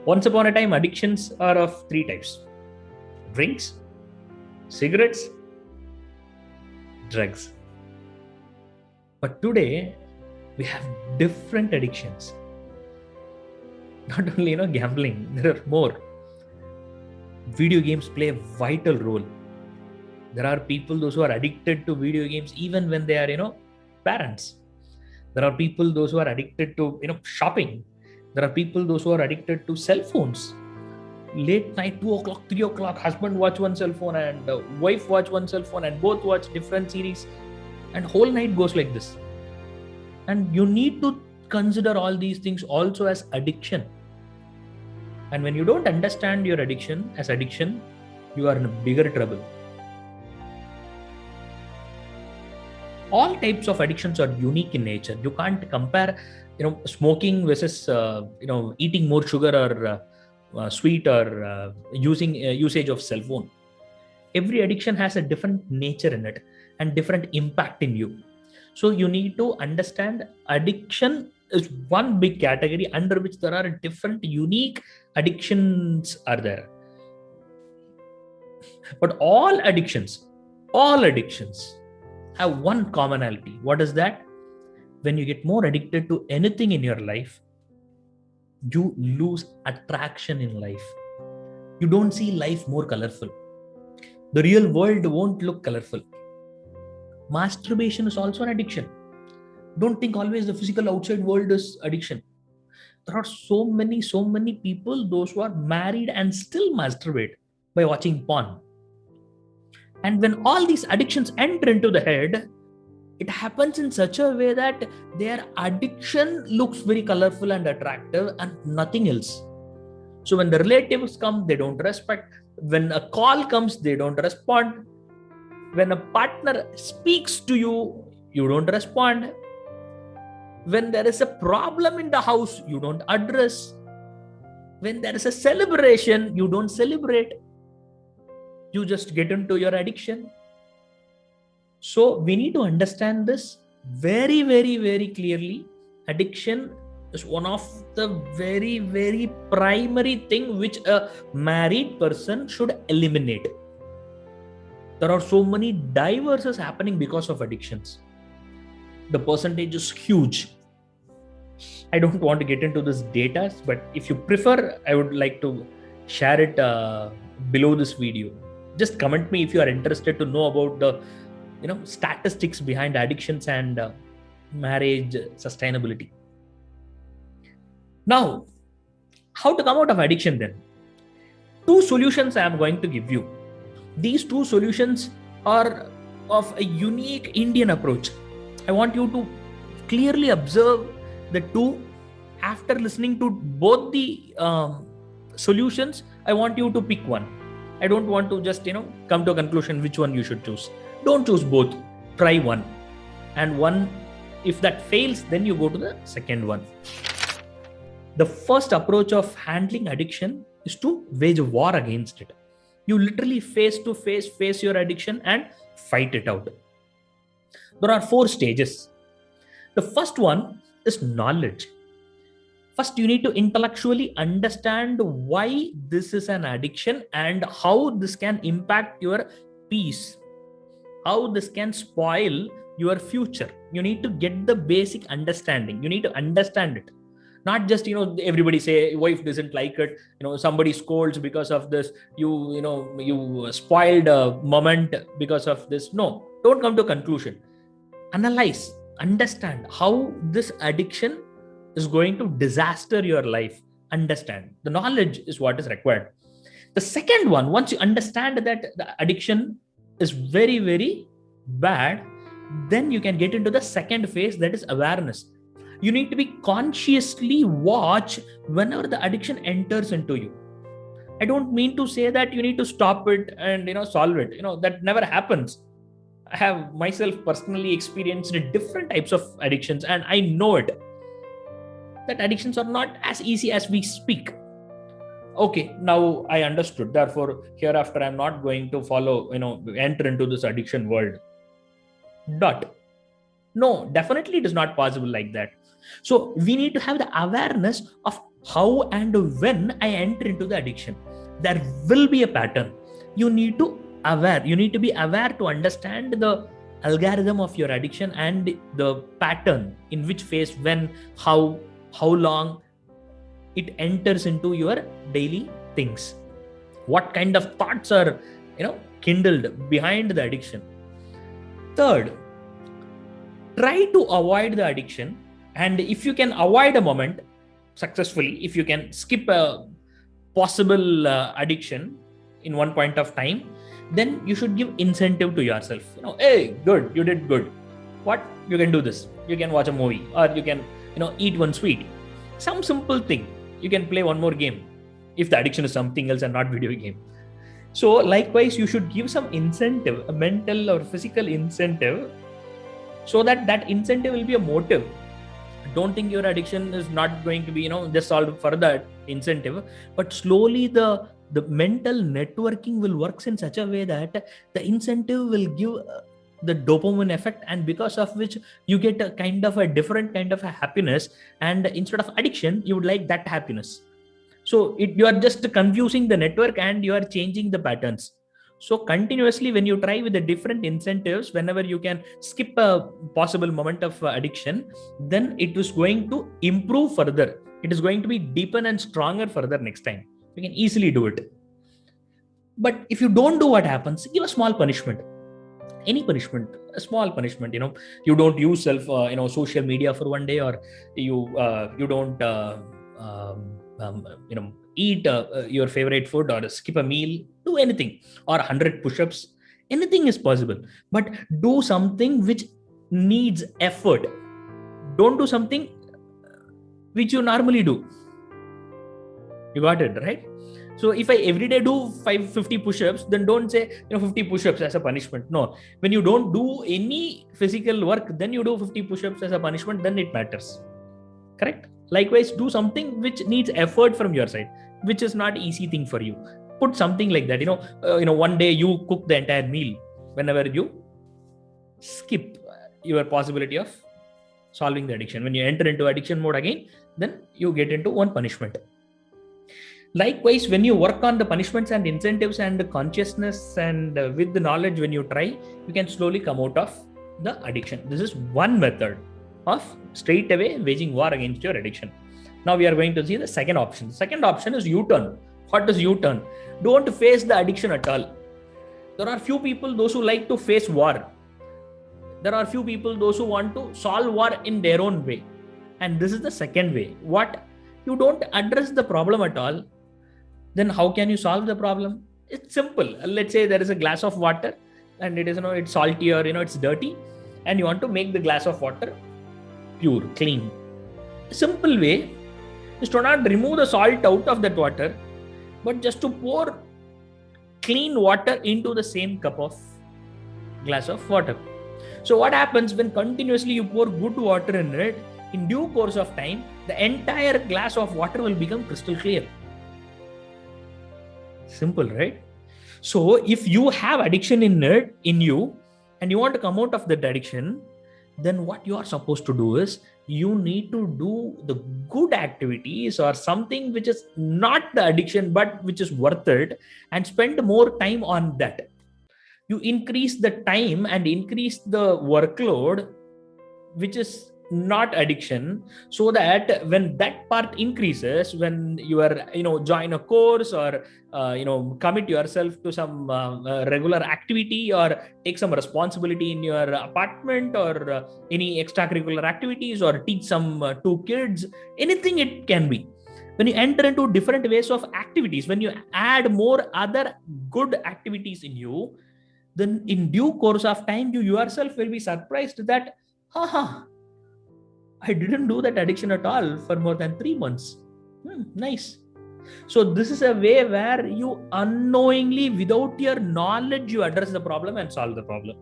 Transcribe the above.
Once upon a time, addictions are of three types: drinks, cigarettes, drugs. But today, we have different addictions. Not only gambling, there are more. Video games play a vital role. There are people those who are addicted to video games even when they are parents. There are people those who are addicted to shopping. There are people those who are addicted to cell phones. Late night, 2 o'clock, 3 o'clock, husband watch one cell phone and wife watch one cell phone, and both watch different series, and whole night goes like this. And you need to consider all these things also as addiction. And when you don't understand your addiction as addiction, you are in a bigger trouble. All types of addictions are unique in nature. You can't compare smoking versus eating more sugar or sweet or usage of cell phone. Every addiction has a different nature in it and different impact in you. So you need to understand addiction is one big category under which there are different unique addictions are there. But all addictions have one commonality. What is that? When you get more addicted to anything in your life, you lose attraction in life. You don't see life more colorful. The real world won't look colorful. Masturbation is also an addiction. Don't think always the physical outside world is addiction. There are so many people, those who are married and still masturbate by watching porn. And when all these addictions enter into the head, it happens in such a way that their addiction looks very colorful and attractive and nothing else. So when the relatives come, they don't respect. When a call comes, they don't respond. When a partner speaks to you, you don't respond. When there is a problem in the house, you don't address. When there is a celebration, you don't celebrate. You just get into your addiction. So we need to understand this very, very, very clearly. Addiction is one of the very, very primary thing which a married person should eliminate. There are so many divorces happening because of addictions. The percentage is huge. I don't want to get into this data, but if you prefer, I would like to share it below this video. Just comment me if you are interested to know about the statistics behind addictions and marriage sustainability. Now, how to come out of addiction then? 2 solutions I am going to give you. These 2 solutions are of a unique Indian approach. I want you to clearly observe the 2. After listening to both the solutions, I want you to pick one. I don't want to just come to a conclusion which one you should choose. Don't choose both. Try one. And one, if that fails, then you go to the second one. The first approach of handling addiction is to wage a war against it. You literally face your addiction and fight it out. There are 4 stages. The first one is knowledge. First, you need to intellectually understand why this is an addiction and how this can impact your peace, how this can spoil your future. You need to get the basic understanding. You need to understand it. Not just everybody say wife doesn't like it, somebody scolds because of this, you spoiled a moment because of this. No, don't come to a conclusion. Analyze, understand how this addiction is going to disaster your life. Understand. The knowledge is what is required. The second one, once you understand that the addiction is very, very bad, then you can get into the second phase, that is awareness. You need to be consciously watch whenever the addiction enters into you. I don't mean to say that you need to stop it and solve it. That never happens. I have myself personally experienced different types of addictions, and I know it. That addictions are not as easy as we speak. Okay, now I understood. Therefore, hereafter I'm not going to follow, enter into this addiction world. No, definitely it is not possible like that. So we need to have the awareness of how and when I enter into the addiction. There will be a pattern. You need to be aware to understand the algorithm of your addiction and the pattern in which phase, when, how long it enters into your daily things. What kind of thoughts are kindled behind the addiction. Third, try to avoid the addiction, and if you can avoid a moment successfully, if you can skip a possible addiction in one point of time, then you should give incentive to yourself. Hey, good, you did good. What? You can do this. You can watch a movie, or you can eat one sweet. Some simple thing. You can play one more game if the addiction is something else and not video game. So likewise, you should give some incentive, a mental or physical incentive, so that incentive will be a motive. Don't think your addiction is not going to be just solved for that incentive, but slowly the mental networking will works in such a way that the incentive will give the dopamine effect, and because of which you get a kind of a different kind of a happiness, and instead of addiction you would like that happiness. So you are just confusing the network and you are changing the patterns. So continuously, when you try with the different incentives, whenever you can skip a possible moment of addiction, then it is going to improve further. It is going to be deepen and stronger further next time. You can easily do it. But if you don't do, what happens? Give a small punishment. Any punishment, a small punishment. You don't use social media for one day, or you don't eat your favorite food, or skip a meal. Do anything, or 100 push-ups. Anything is possible, but do something which needs effort. Don't do something which you normally do. You got it, right? So if I every day do 50 push-ups, then don't say 50 push-ups as a punishment. No, when you don't do any physical work, then you do 50 push-ups as a punishment, then it matters. Correct? Likewise, do something which needs effort from your side, which is not easy thing for you. Put something like that. One day you cook the entire meal. Whenever you skip your possibility of solving the addiction, when you enter into addiction mode again, then you get into one punishment. Likewise, when you work on the punishments and incentives and the consciousness, and with the knowledge, when you try, you can slowly come out of the addiction. This is one method of straight away waging war against your addiction. Now we are going to see the second option. The second option is U-turn. What is U-turn? Don't face the addiction at all. There are few people, those who like to face war. There are few people, those who want to solve war in their own way. And this is the second way. What? You don't address the problem at all. Then how can you solve the problem? It's simple. Let's say there is a glass of water, and it is it's salty, or it's dirty, and you want to make the glass of water pure, clean. A simple way is to not remove the salt out of that water, but just to pour clean water into the same cup of glass of water. So what happens when continuously you pour good water in it, in due course of time, the entire glass of water will become crystal clear. Simple, right? So if you have addiction in you, and you want to come out of that addiction, then what you are supposed to do is you need to do the good activities, or something which is not the addiction but which is worth it, and spend more time on that. You increase the time and increase the workload which is not addiction, so that when that part increases, when you are join a course, or commit yourself to some regular activity, or take some responsibility in your apartment, or any extracurricular activities, or teach some 2 kids, anything it can be. When you enter into different ways of activities, when you add more other good activities in you, then in due course of time, you yourself will be surprised that I didn't do that addiction at all for more than 3 months. Nice. So this is a way where you unknowingly, without your knowledge, you address the problem and solve the problem.